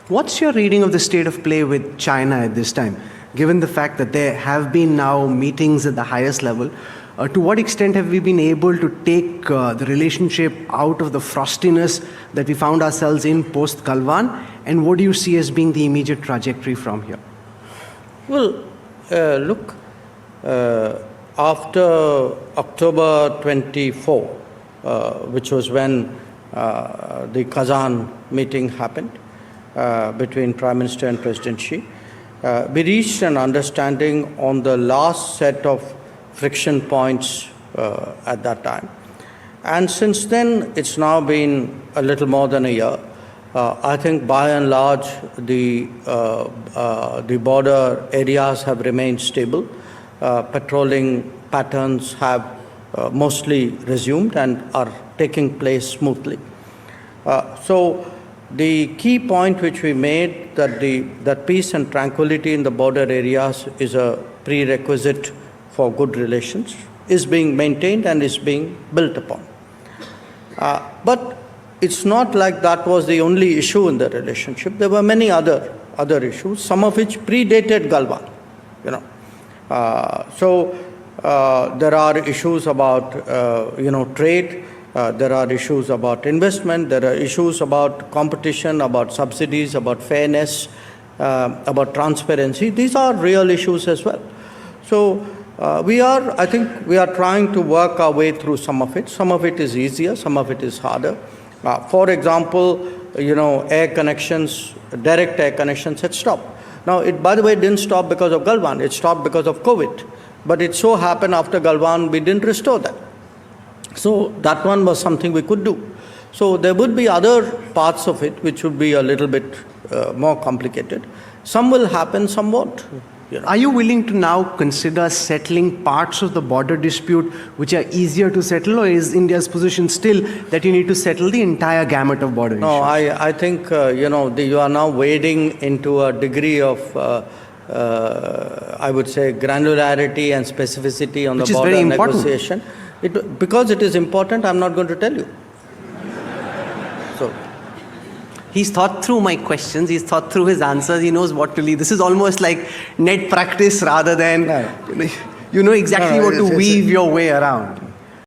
What's your reading of the state of play with China at this time, given the fact that there have been now meetings at the highest level? To what extent have we been able to take the relationship out of the frostiness that we found ourselves in post-Galwan? And what do you see as being the immediate trajectory from here? Well, look, after October 24, which was when the Kazan meeting happened between Prime Minister and President Xi, we reached an understanding on the last set of friction points at that time. And since then, it's now been a little more than a year. I think by and large, the border areas have remained stable. Patrolling patterns have mostly resumed and are taking place smoothly. So the key point which we made, that peace and tranquility in the border areas is a prerequisite for good relations, is being maintained and is being built upon. But it's not like that was the only issue in the relationship. There were many other issues, some of which predated Galwan. So there are issues about trade. There are issues about investment. There are issues about competition, about subsidies, about fairness, about transparency. These are real issues as well. So I think we are trying to work our way through some of it. Some of it is easier, some of it is harder. For example, air connections, direct air connections had stopped. Now, it, by the way, didn't stop because of Galwan. It stopped because of COVID. But it so happened after Galwan, we didn't restore that. So that one was something we could do. So there would be other parts of it which would be a little bit more complicated. Some will happen, some won't. Are you willing to now consider settling parts of the border dispute which are easier to settle, or is India's position still that you need to settle the entire gamut of border issues? No, I think, you are now wading into a degree of, I would say, granularity and specificity on the border negotiation. Because it is important, I'm not going to tell you. So. He's thought through my questions, he's thought through his answers, he knows what to leave. This is almost like net practice rather than, you know exactly what to weave your way around.